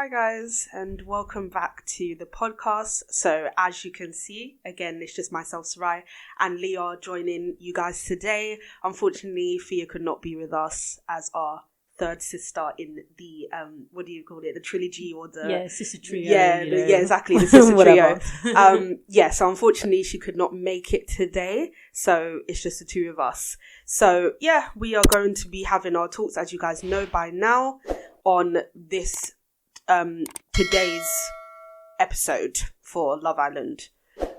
Hi guys, and welcome back to the podcast. So as you can see, again, it's just myself, Sarai, and Leah joining you guys today. Unfortunately, Fia could not be with us as our third sister in the, what do you call it? The trilogy or the... Yeah, sister trio. Yeah, exactly, the sister trio. So unfortunately, she could not make it today. So it's just the two of us. So yeah, we are going to be having our talks, as you guys know by now, on this today's episode for Love Island.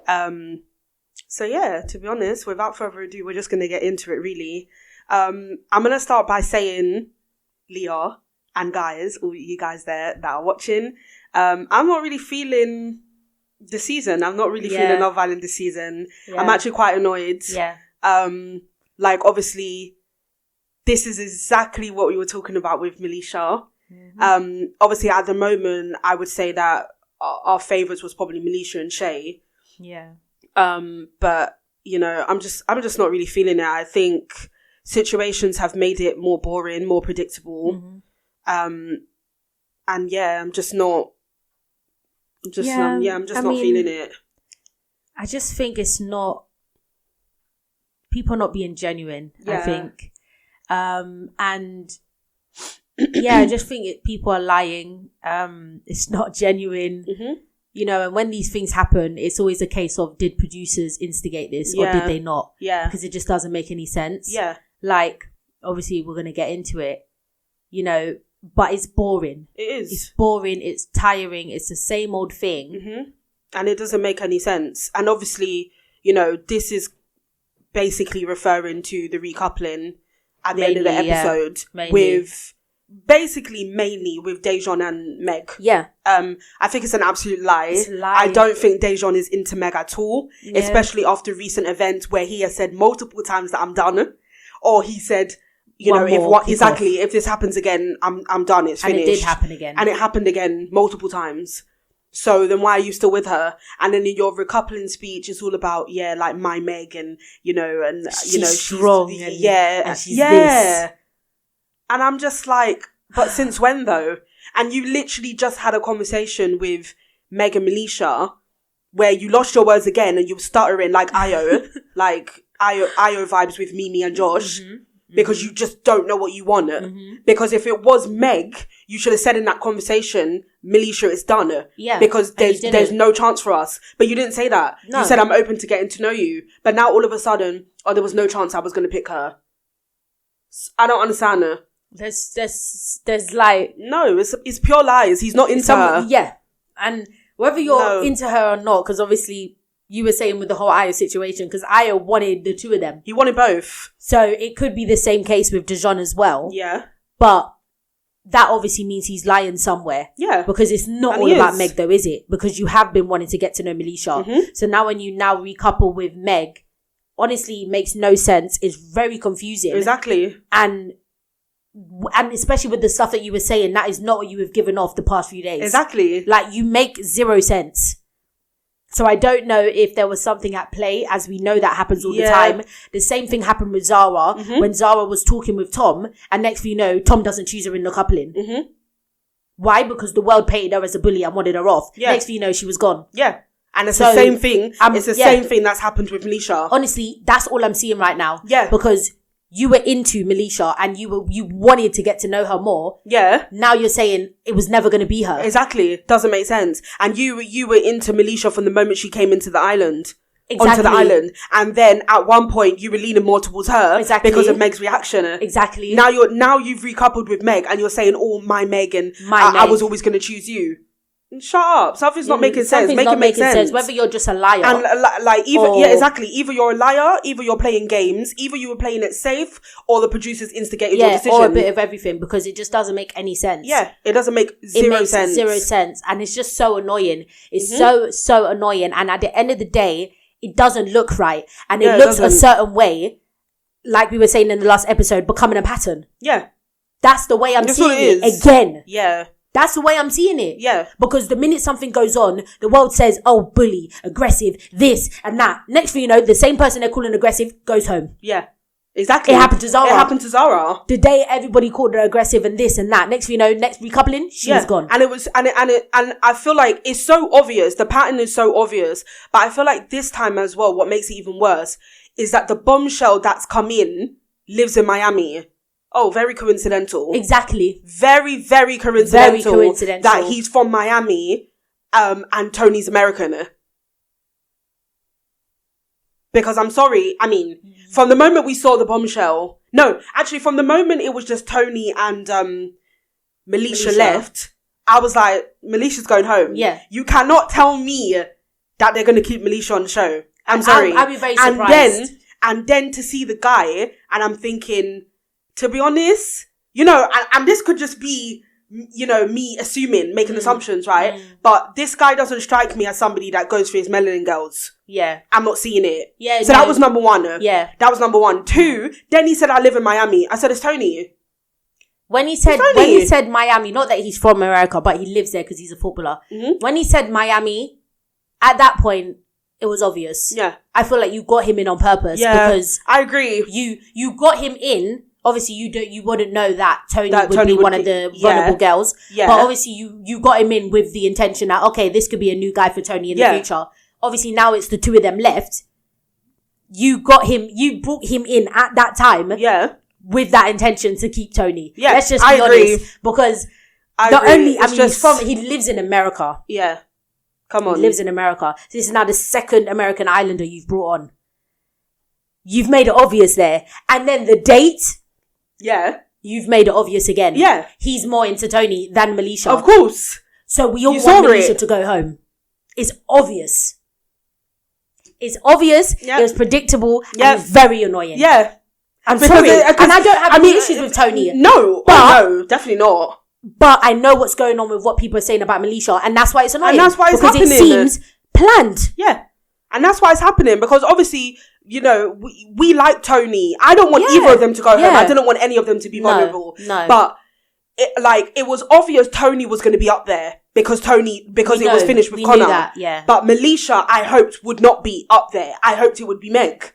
So yeah, to be honest, without further ado, we're just going to get into it really. I'm going to start by saying, Leah and guys, all you guys there that are watching, I'm not really feeling the season. I'm not really feeling Love Island this season. I'm actually quite annoyed. Like obviously this is exactly what we were talking about with MALISHA. Mm-hmm. Obviously at the moment I would say that our favourites was probably MALISHA and Shay. Yeah. But you know, I'm just not really feeling it. I think situations have made it more boring, more predictable. Mm-hmm. And yeah, I'm just not feeling it. I just think it's not, people not being genuine, I think. And yeah, I just think people are lying. It's not genuine. Mm-hmm. You know, and when these things happen, it's always a case of, did producers instigate this or did they not? Yeah. Because it just doesn't make any sense. Yeah. Like, obviously we're going to get into it, you know, but it's boring. It is. It's boring. It's tiring. It's the same old thing. Mm-hmm. And it doesn't make any sense. And obviously, you know, this is basically referring to the recoupling at the end of the episode with... Basically, mainly with Dejan and Meg. Yeah. I think it's an absolute lie. It's a lie. I don't think Dejan is into Meg at all, especially after recent events where he has said multiple times that I'm done. Or he said, if this happens again, I'm done, it's finished. And it did happen again. And it happened again multiple times. So then why are you still with her? And then in your recoupling speech, it's all about, like my Meg and, you know, and, you know, she's strong. And she's this. And I'm just like, but since when though? And you literally just had a conversation with Meg and MALISHA where you lost your words again and you were stuttering like Io, like Io vibes with Mimi and Josh, because you just don't know what you want. Mm-hmm. Because if it was Meg, you should have said in that conversation, MALISHA, it's done. Yeah. Because there's no chance for us. But you didn't say that. No. You said, I'm open to getting to know you. But now all of a sudden, there was no chance I was going to pick her. I don't understand her. There's like... No, it's pure lies. He's not into her. Yeah. And whether you're into her or not, because obviously you were saying with the whole Aya situation, because Aya wanted the two of them. He wanted both. So it could be the same case with Dejan as well. Yeah. But that obviously means he's lying somewhere. Yeah. Because it's not all about Meg though, is it? Because you have been wanting to get to know MALISHA. Mm-hmm. So now when you recouple with Meg, honestly, it makes no sense. It's very confusing. Exactly. And especially with the stuff that you were saying, that is not what you have given off the past few days. Exactly. Like, you make zero sense. So I don't know if there was something at play, as we know that happens all the time. The same thing happened with Zara, when Zara was talking with Tom, and next thing you know, Tom doesn't choose her in the coupling. Mm-hmm. Why? Because the world painted her as a bully and wanted her off. Yeah. Next thing you know, she was gone. Yeah. And it's the same thing. It's the same thing that's happened with MALISHA. Honestly, that's all I'm seeing right now. Yeah. Because you were into MALISHA and you wanted to get to know her more. Yeah. Now you're saying it was never going to be her. Exactly. Doesn't make sense. And you were into MALISHA from the moment she came into the island. Exactly. Onto the island. And then at one point you were leaning more towards her. Exactly. Because of Meg's reaction. Exactly. Now you've recoupled with Meg and you're saying, my Meg and I was always going to choose you. Shut up. Something's not making sense. Make it make sense. Whether you're just a liar. And either you're a liar, either you're playing games, either you were playing it safe, or the producers instigated your decision. Or a bit of everything, because it just doesn't make any sense. Yeah, it doesn't make zero sense. Zero sense. And it's just so annoying. It's so annoying. And at the end of the day, it doesn't look right. And it looks a certain way, like we were saying in the last episode, becoming a pattern. Yeah. That's the way I'm seeing it again. Yeah. That's the way I'm seeing it. Yeah. Because the minute something goes on, the world says, bully, aggressive, this and that. Next thing you know, the same person they're calling aggressive goes home. Yeah. Exactly. It happened to Zara. The day everybody called her aggressive and this and that. Next thing you know, next recoupling, she was gone. And and I feel like it's so obvious. The pattern is so obvious. But I feel like this time as well, what makes it even worse is that the bombshell that's come in lives in Miami. Oh, very coincidental. Exactly. Very, very coincidental. That he's from Miami, and Tony's American. Because I'm sorry, I mean, from the moment we saw the bombshell, from the moment it was just Tony and MALISHA left, I was like, MALISHA's going home. Yeah. You cannot tell me that they're going to keep MALISHA on the show. I'm sorry. I'd be very surprised. And then to see the guy, and I'm thinking, to be honest, and this could just be, me assuming, making assumptions, right? But this guy doesn't strike me as somebody that goes for his melanin girls. Yeah. I'm not seeing it. Yeah. So that was number one. Yeah. That was number one. 2, then he said, I live in Miami. I said, it's Tony. When he said Miami, not that he's from America, but he lives there because he's a footballer. Mm-hmm. When he said Miami, at that point, it was obvious. Yeah. I feel like you got him in on purpose. Yeah. Because I agree. You got him in. Obviously, you wouldn't know that Tony would be one of the vulnerable girls. Yeah. But obviously, you got him in with the intention that, okay, this could be a new guy for Tony in the future. Obviously, now it's the two of them left. You brought him in at that time. Yeah. With that intention to keep Tony. Yeah. Let's just be honest. Because he lives in America. Yeah. Come on. He lives in America. So this is now the second American Islander you've brought on. You've made it obvious there. And then the date. Yeah. You've made it obvious again. Yeah. He's more into Tony than MALISHA. Of course. So we all want MALISHA to go home. It's obvious. It's obvious. Yep. It was predictable. Yep. And very annoying. Yeah. I'm sorry. And I don't have any issues with Tony. No. No, definitely not. But I know what's going on with what people are saying about MALISHA, and that's why it's annoying. And that's why it's happening. Because it seems planned. Yeah. And that's why it's happening, because obviously, we like Tony. I don't want either of them to go home. I didn't want any of them to be vulnerable. No. But it was obvious Tony was going to be up there because it was finished with Connor. That, yeah. But MALISHA, I hoped, would not be up there. I hoped it would be Meg.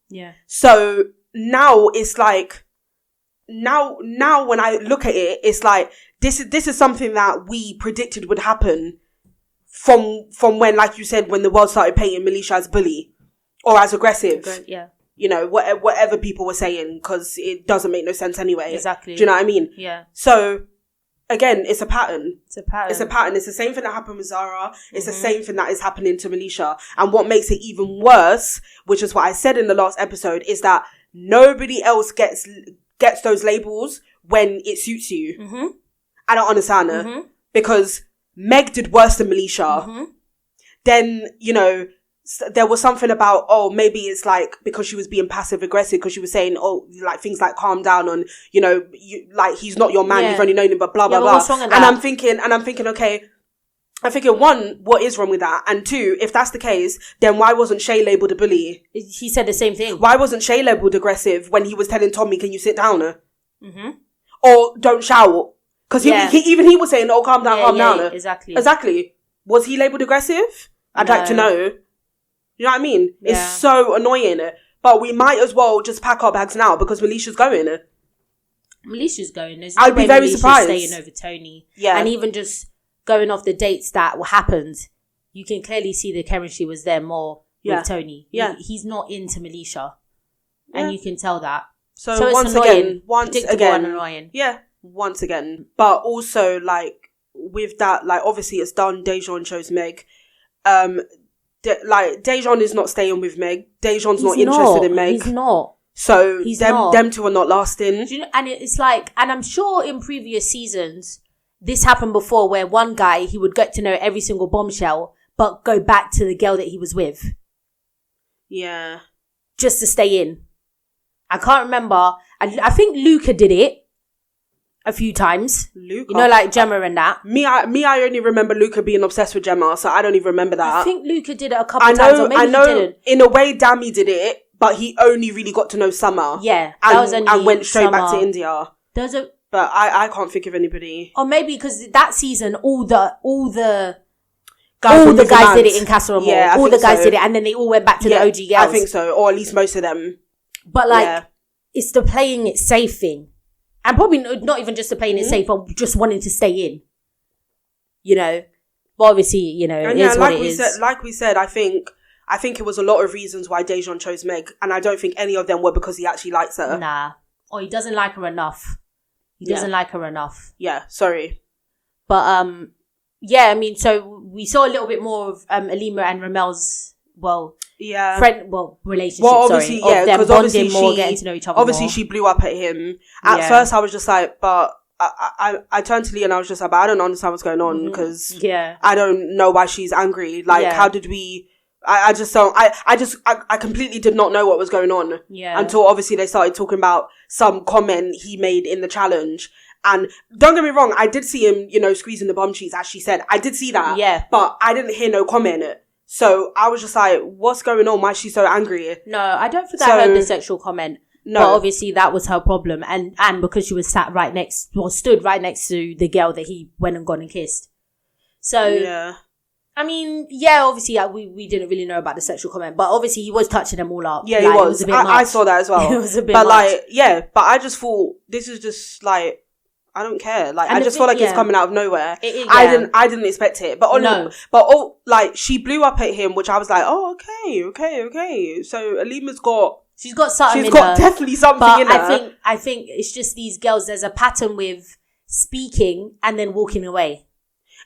Yeah. So now it's like, now when I look at it, it's like, this is something that we predicted would happen from when, like you said, when the world started painting MALISHA as bully or as aggressive. Yeah. Whatever people were saying, because it doesn't make no sense anyway. Exactly. Do you know what I mean? Yeah. So, again, it's a pattern. It's a pattern. It's the same thing that happened with Zara. It's the same thing that is happening to MALISHA. And what makes it even worse, which is what I said in the last episode, is that nobody else gets those labels when it suits you. Mm-hmm. I don't understand it. Because Meg did worse than MALISHA. Mm-hmm. Then, there was something about, maybe it's like because she was being passive aggressive, because she was saying, like things like calm down on, he's not your man, you've only known him, but blah, blah, blah. What's wrong with that? And I'm thinking, okay, one, what is wrong with that? And 2, if that's the case, then why wasn't Shay labelled a bully? He said the same thing. Why wasn't Shay labelled aggressive when he was telling Tommy, can you sit down? Mm-hmm. Or don't shout? Because he was saying, calm down. Exactly. Was he labelled aggressive? I'd like to know. You know what I mean? Yeah. It's so annoying. But we might as well just pack our bags now because MALISHA's going. MALISHA's going. I'd be very surprised. Staying over Tony. Yeah. And even just going off the dates that happened, you can clearly see the chemistry was there more with Tony. Yeah. He's not into MALISHA. And you can tell that. So once annoying. again. Annoying. Yeah. Once again. But also, with that, obviously it's done. Dejan chose Meg. Dejan is not staying with Meg. Dejan's not interested in Meg. He's not. So them two are not lasting. And it's and I'm sure in previous seasons, this happened before where one guy, he would get to know every single bombshell, but go back to the girl that he was with. Yeah. Just to stay in. I can't remember. I think Luca did it a few times. Luca? Gemma and that. I only remember Luca being obsessed with Gemma, so I don't even remember that. I think Luca did it a couple times, or maybe he didn't. In a way, Dami did it, but he only really got to know Summer. Yeah, that was only and went straight back to India. But I can't think of anybody. Or maybe because that season, all the guys did it in Casa Amor. Yeah, all the guys did it, and then they all went back to the OG girls. I think so, or at least most of them. But it's the playing it safe thing. And probably not even just the playing it safe, but just wanting to stay in. You know? But obviously, you know, it is what it is. Like we said, I think it was a lot of reasons why Dejan chose Meg. And I don't think any of them were because he actually likes her. Nah. Or he doesn't like her enough. He doesn't like her enough. Yeah, sorry. But, yeah, I mean, so we saw a little bit more of Alima and Ramel's, relationship, obviously, sorry. Yeah, because obviously more, getting to know each other obviously more. she blew up at him. At first I was just like, but I turned to Leah and I was just like, but I don't understand what's going on because I don't know why she's angry. Like, how did we... I just don't... I completely did not know what was going on. Yeah. Until obviously they started talking about some comment he made in the challenge. And don't get me wrong, I did see him, you know, squeezing the bum cheeks, as she said. I did see that. Yeah. But I didn't hear no comment. So I was just like, what's going on? Why is she so angry? No, I don't think I heard the sexual comment. No. But obviously that was her problem. And because she was stood right next to the girl that he went and gone and kissed. So, yeah. I mean, yeah, obviously we didn't really know about the sexual comment, but obviously he was touching them all up. Yeah, he was. It was a bit much. I saw that as well. It was a bit much. But but I just thought this is just like, I don't care. Like, I just feel like it's coming out of nowhere. I didn't expect it. But she blew up at him, which I was like, oh, okay. So Alima's got... She's got something in her. She's got definitely something in her. I think it's just these girls, there's a pattern with speaking and then walking away.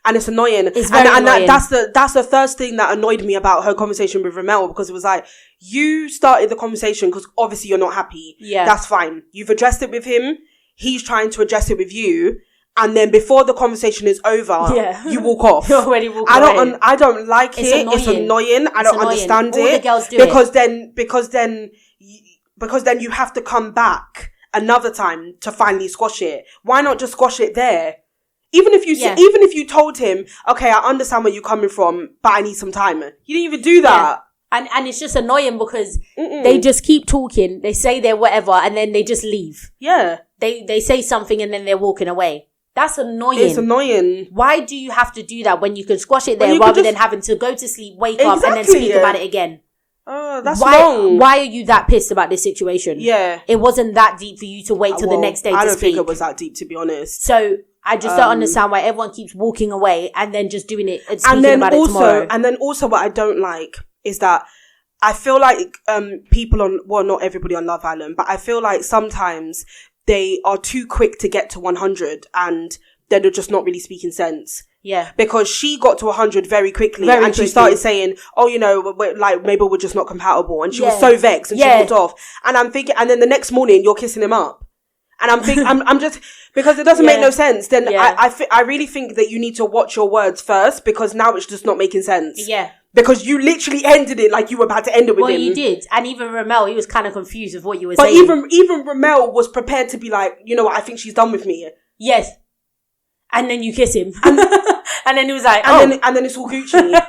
And it's annoying. It's very annoying. That's the first thing that annoyed me about her conversation with Ramel, because it was like, you started the conversation because obviously you're not happy. Yeah. That's fine. You've addressed it with him. He's trying to address it with you. And then before the conversation is over, you walk off. You already walk away. I don't like it. It's annoying. I don't understand it. All the girls do because then you have to come back another time to finally squash it. Why not just squash it there? Even if you told him, okay, I understand where you're coming from, but I need some time. You didn't even do that. Yeah. And it's just annoying because they just keep talking. They say they're whatever and then they just leave. Yeah. They say something and then they're walking away. That's annoying. It's annoying. Why do you have to do that when you can squash it there rather than having to go to sleep, wake up and then speak about it again? That's wrong. Why are you that pissed about this situation? Yeah. It wasn't that deep for you to wait till the next day to speak. I don't think it was that deep, to be honest. So I just don't understand why everyone keeps walking away and then just doing it and speaking about it tomorrow. And then also what I don't like is that I feel like people not everybody on Love Island, but I feel like sometimes they are too quick to get to 100 and then they're just not really speaking sense. Yeah. Because she got to 100 very quickly. She started saying, oh, you know, maybe we're just not compatible. And she was so vexed and she walked off. And I'm thinking, and then the next morning you're kissing him up. And I'm thinking, I'm just, because it doesn't make no sense. Then I really think that you need to watch your words first, because now it's just not making sense. Yeah. Because you literally ended it like you were about to end it with him. Well, you did. And even Ramel, he was kind of confused with what you were saying. But even Ramel was prepared to be like, you know what, I think she's done with me. Yes. And then you kiss him. And then he was like, and then it's all Gucci.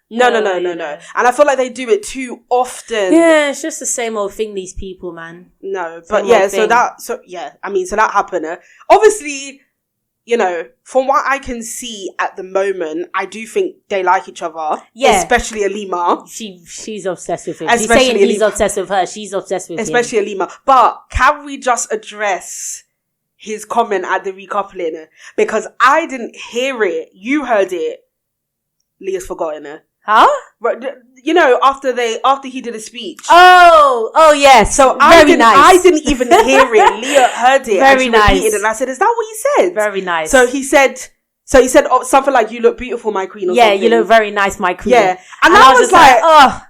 No. And I feel like they do it too often. Yeah, it's just the same old thing, these people, man. No, but so that happened. Obviously, you know, from what I can see at the moment, I do think they like each other. Yeah. Especially Alima. She's obsessed with him. He's saying he's obsessed with her. She's obsessed with him. Especially Alima. But can we just address his comment at the recoupling? Because I didn't hear it. You heard it. Leah's forgotten it. Huh? You know, after he did a speech. Oh yes. So I didn't even hear it. Leah heard it. Very nice. Repeated it, and I said, "Is that what you said?" Very nice. So he said something like, "You look beautiful, my queen." Or something. You look very nice, my queen. Yeah, and I was like, what?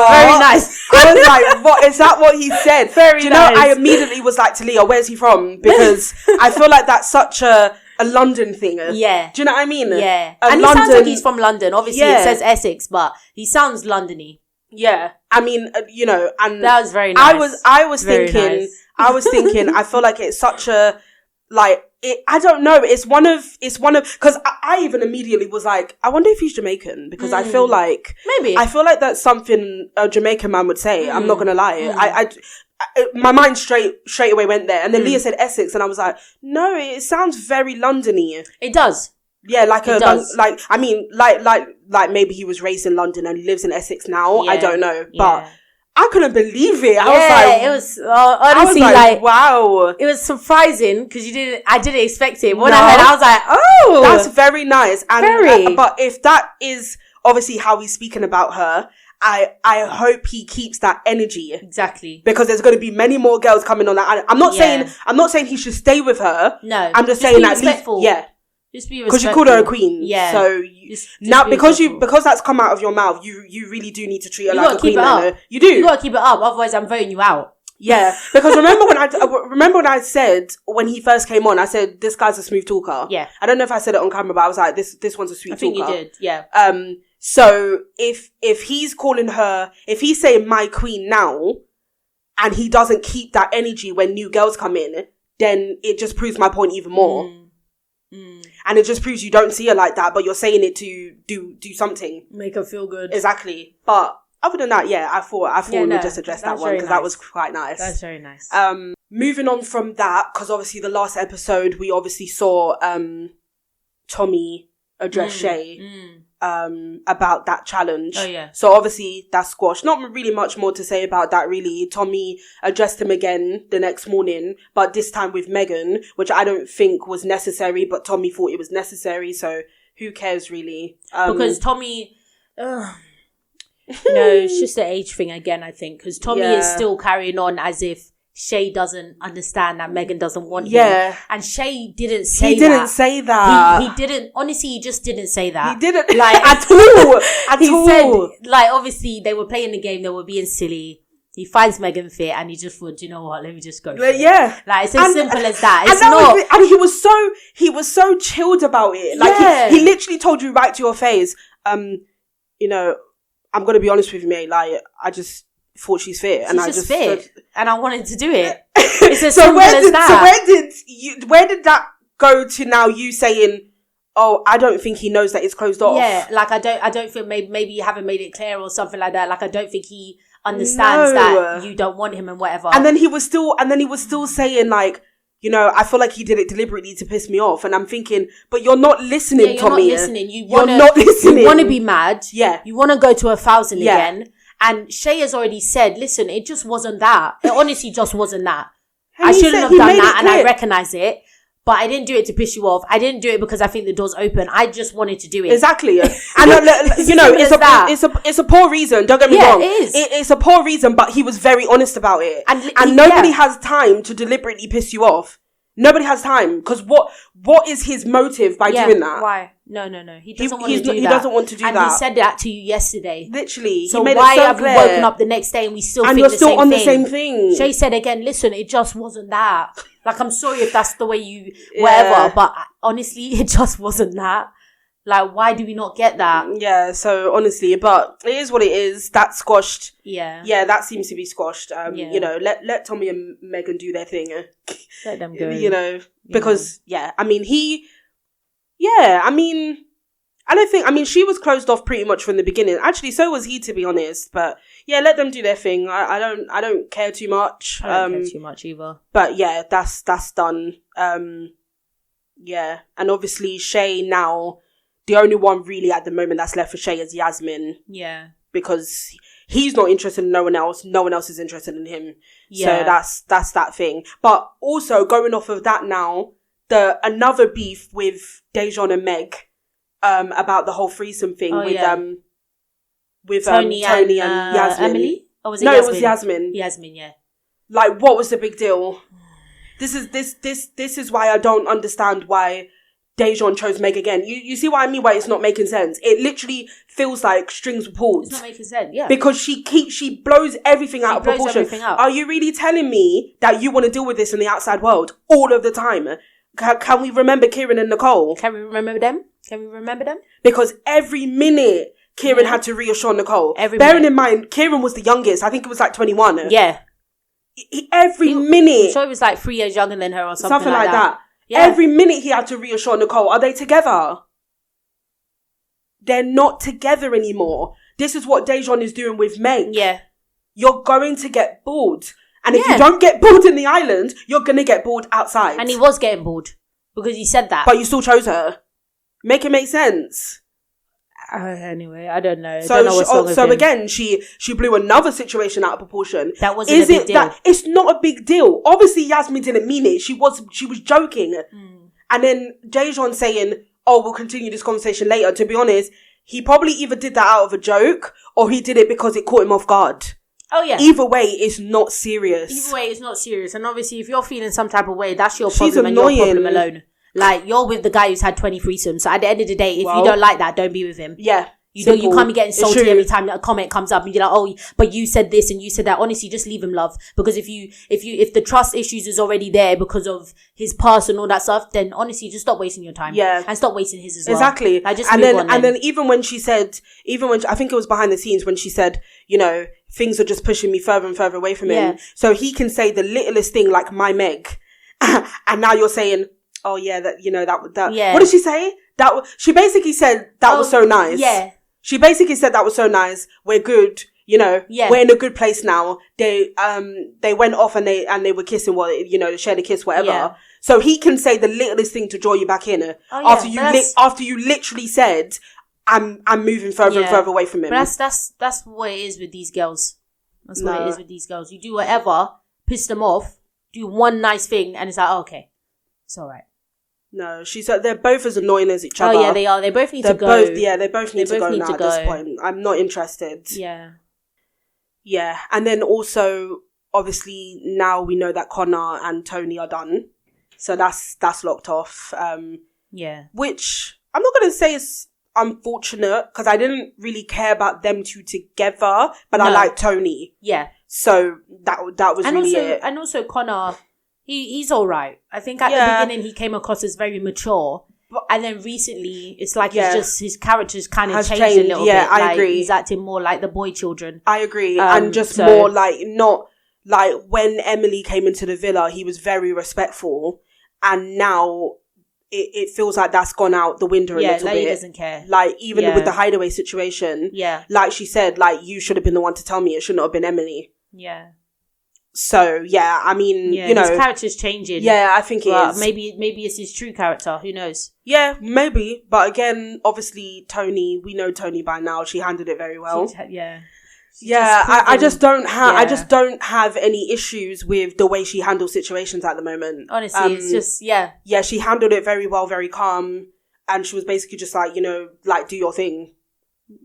Very nice. I was like, what? Is that what he said? Very nice. I immediately was like to Leah, where's he from? Because I feel like that's such a London thing. Yeah. Do you know what I mean? Yeah. And he sounds like he's from London. Obviously, it says Essex, but he sounds Londony. Yeah. I mean, you know, and that was very nice. I was thinking, I feel like it's such a, like, I don't know. It's one of, because I even immediately was like, I wonder if he's Jamaican, because I feel like, I feel like that's something a Jamaican man would say. I'm not going to lie. My mind straight away went there. And then Leah said Essex, and I was like, no, it sounds very Londony. It does. Yeah, like maybe he was raised in London and he lives in Essex now. I don't know. But I couldn't believe it. I was like, it was honestly like wow. It was surprising because I didn't expect it. When I heard, I was like, oh, that's very nice. And but if that is obviously how he's speaking about her, I hope he keeps that energy. Exactly. Because there's going to be many more girls coming on that. I'm not saying he should stay with her. No. I'm just saying at least, just be respectful. Because you called her a queen. Yeah. So just now because that's come out of your mouth, you really do need to treat her like a queen. You do. You got to keep it up. Otherwise, I'm voting you out. Yeah. Because remember when I said, when he first came on, I said, this guy's a smooth talker. Yeah. I don't know if I said it on camera, but I was like, this one's a sweet talker. I think you did. Yeah. So if he's calling her, if he's saying my queen now, and he doesn't keep that energy when new girls come in, then it just proves my point even more. And it just proves you don't see her like that, but you're saying it to do something. Make her feel good. Exactly. But other than that, I thought we would just address that one because that was quite nice. That's very nice. Moving on from that, because obviously the last episode we obviously saw Tommy address Shay about that challenge. Oh yeah. So obviously that's squashed. Not really much more to say about that really. Tommy addressed him again the next morning, but this time with Megan, which I don't think was necessary, but Tommy thought it was necessary, so who cares really? Because Tommy... it's just the age thing again, I think, because Tommy is still carrying on as if Shay doesn't understand that Megan doesn't want him. And Shay didn't say that. He didn't say that. He didn't, honestly, he just didn't say that. He didn't, like, at all. He said, like, obviously, they were playing the game, they were being silly. He finds Megan fit and he just thought, you know what, let me just go. Yeah. Like, it's as simple as that. It's not. And he was so chilled about it. Like, he literally told you right to your face, you know, I'm going to be honest with you, mate. Like, I just thought she's fit. And I just fit. And I wanted to do it. It's as simple as that. So where did that go to now you saying, oh, I don't think he knows that it's closed off? Yeah, like I don't feel maybe you haven't made it clear or something like that. Like I don't think he understands that you don't want him and whatever. And then he was still saying like, you know, I feel like he did it deliberately to piss me off. And I'm thinking, but you're not listening, Tommy. You're not listening. You're not listening. You want to be mad. Yeah. You want to go to 1,000 again. And Shay has already said, listen, it just wasn't that. It honestly just wasn't that. I shouldn't have done that and I recognize it. But I didn't do it to piss you off. I didn't do it because I think the door's open. I just wanted to do it. Exactly. And you know, it's a poor reason. Don't get me wrong. It is. It's a poor reason, but he was very honest about it. And nobody has time to deliberately piss you off. Nobody has time. Because what is his motive by doing that? Why? No. He doesn't want to do that. He doesn't want to do that. And he said that to you yesterday. Literally. So why have we woken up the next day and we still think the same thing? And you're still on the same thing. Shay said again, listen, it just wasn't that. Like, I'm sorry if that's the way you, whatever, but honestly, it just wasn't that. Like, why do we not get that? Yeah, so honestly, but it is what it is. That's squashed. Yeah. Yeah, that seems to be squashed. You know, let Tommy and Megan do their thing. Let them go. You know, because, I mean, I mean, she was closed off pretty much from the beginning. Actually, so was he, to be honest. But yeah, let them do their thing. I don't care too much. I don't care too much either. But yeah, that's done. Yeah, and obviously Shay now, the only one really at the moment that's left for Shay is Yasmin. Yeah, because he's not interested in no one else. No one else is interested in him. Yeah. So that's that thing. But also going off of that now, another beef with Dejan and Meg. About the whole threesome thing with Toni and Yasmin. Emily? Or was it Yasmin? Yasmin? It was Yasmin. Yasmin, yeah. Like, what was the big deal? This is why I don't understand why Dejan chose Meg again. You see what I mean? Why it's not making sense? It literally feels like strings were pulled. It's not making sense, yeah. Because she blows everything out of proportion. Are you really telling me that you want to deal with this in the outside world all of the time? Can we remember Kieran and Nicole? Can we remember them? Because every minute Kieran had to reassure Nicole. Bearing in mind, Kieran was the youngest. I think it was like 21. Yeah. Every minute. I'm sure he was like 3 years younger than her or something like that. Yeah. Every minute he had to reassure Nicole. Are they together? They're not together anymore. This is what Dejan is doing with Meg. Yeah. You're going to get bored. And if you don't get bored in the island, you're going to get bored outside. And he was getting bored. Because he said that. But you still chose her. Make it make sense. Anyway, I don't know. So, I don't know what's wrong with him. again, she blew another situation out of proportion. That wasn't a big deal. That it's not a big deal? Obviously, Yasmin didn't mean it. She was joking. And then Dejan saying, "Oh, we'll continue this conversation later." To be honest, he probably either did that out of a joke or he did it because it caught him off guard. Oh, yeah. Either way, it's not serious. Either way, it's not serious. And obviously, if you're feeling some type of way, that's your She's problem annoying. and your problem alone. Like, you're with the guy who's had 20 threesomes. So at the end of the day, if you don't like that, don't be with him. Yeah. You can't be getting salty every time that a comment comes up and you're like, oh, but you said this and you said that. Honestly, just leave him, love. Because if the trust issues is already there because of his past and all that stuff, then honestly, just stop wasting your time. Yeah. And stop wasting his as well. Exactly. Like, just and then even when she said, I think it was behind the scenes when she said, you know, things are just pushing me further and further away from him. So he can say the littlest thing like my Meg. And now you're saying, oh yeah, that, you know, that, yeah. What did she say? She basically said that was so nice. Yeah. She basically said that was so nice. We're good. You know, we're in a good place now. They went off and they were kissing, you know, shared a kiss, whatever. Yeah. So he can say the littlest thing to draw you back in. After you literally said, I'm moving further and further away from him. But that's what it is with these girls. That's what it is with these girls. You do whatever, piss them off, do one nice thing, and it's like, oh, okay, it's all right. No, they're both as annoying as each other. Oh yeah, they are. They both need to go. They both need to go now at this point. I'm not interested. Yeah. Yeah. And then also, obviously, now we know that Connor and Toni are done. So that's locked off. Yeah. Which I'm not going to say is unfortunate because I didn't really care about them two together, but I like Toni. Yeah. So that was really it. And also Connor, he's all right. I think at the beginning he came across as very mature. And then recently, it's like his character's kind of changed a little bit. Yeah, I agree. He's acting more like the boy children. I agree. And just more like, not like when Emily came into the villa, he was very respectful. And now it feels like that's gone out the window a little bit. He doesn't care. Like, even with the hideaway situation. Yeah. Like she said, like, you should have been the one to tell me. It should not have been Emily. Yeah. So, yeah, I mean, you know. His character's changing. Yeah, I think it is. Maybe it's his true character. Who knows? Yeah, maybe. But again, obviously, Toni, we know Toni by now. She handled it very well. I just don't have any issues with the way she handles situations at the moment. Honestly, it's just, Yeah, she handled it very well, very calm. And she was basically just like, you know, like, do your thing.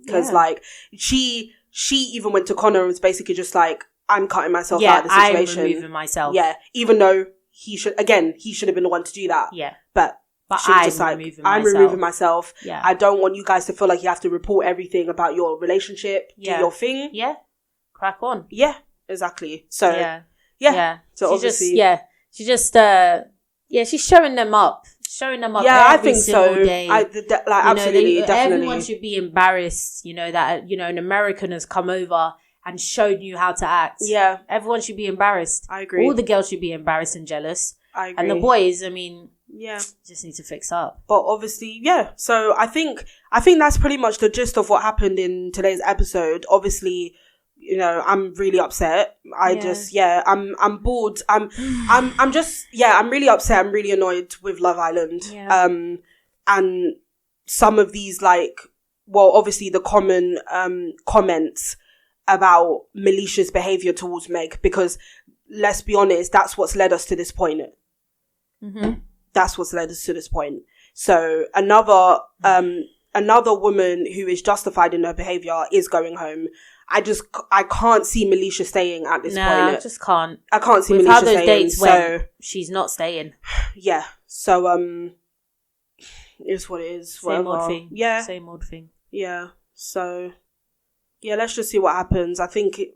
Because, like, she even went to Connor and was basically just like, I'm cutting myself out of the situation. I'm removing myself. Yeah, even though he should have been the one to do that. Yeah. But she was just like, I'm removing myself. Yeah. I don't want you guys to feel like you have to report everything about your relationship. Do your thing. Yeah. Crack on. Yeah, exactly. So, So obviously. She's showing them up. Yeah, I think so. Day. Absolutely, definitely. Everyone should be embarrassed, you know, that, you know, an American has come over and showed you how to act. Yeah. Everyone should be embarrassed. I agree. All the girls should be embarrassed and jealous. I agree. And the boys, I mean, just need to fix up. But obviously, so I think that's pretty much the gist of what happened in today's episode. Obviously, you know, I'm really upset. I'm bored. I'm really upset. I'm really annoyed with Love Island. Yeah. And some of these, like, well, obviously the common comments about MALISHA's behaviour towards Meg, because let's be honest, that's what's led us to this point. Mm-hmm. That's what's led us to this point. So another woman who is justified in her behaviour is going home. I can't see MALISHA staying at this point. No, I just can't. I can't see MALISHA staying. With how those dates went, she's not staying. Yeah. So, it's what it is. Same old thing. Yeah. Same old thing. Yeah. So, yeah, let's just see what happens. I definitely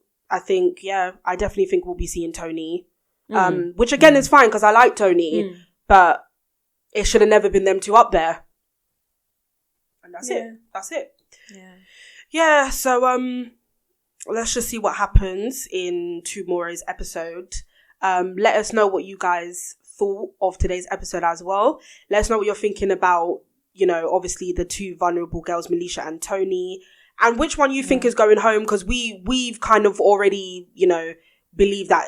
think we'll be seeing Toni. Which again is fine because I like Toni, but it should have never been them two up there. And that's it. That's it. Yeah. Yeah, so let's just see what happens in tomorrow's episode. Let us know what you guys thought of today's episode as well. Let us know what you're thinking about, you know, obviously the two vulnerable girls, MALISHA and Toni, and which one you think is going home, because we've kind of already, you know, believe that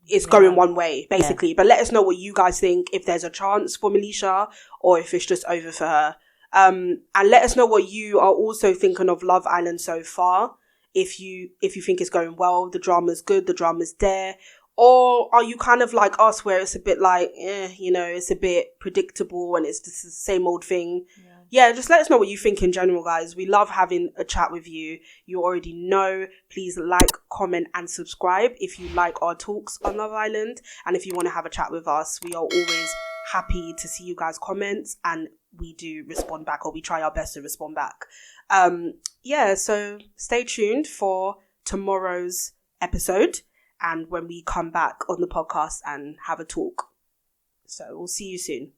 it's going one way, basically. But let us know what you guys think, if there's a chance for MALISHA or if it's just over for her. And let us know what you are also thinking of Love Island so far. If you think it's going well, the drama's good, the drama's there. Or are you kind of like us where it's a bit like, it's a bit predictable and it's just the same old thing. Yeah, just let us know what you think in general, guys. We love having a chat with you. You already know. Please like, comment and subscribe if you like our talks on Love Island. And if you want to have a chat with us, we are always happy to see you guys' comments, and we do respond back, or we try our best to respond back. So stay tuned for tomorrow's episode and when we come back on the podcast and have a talk. So we'll see you soon.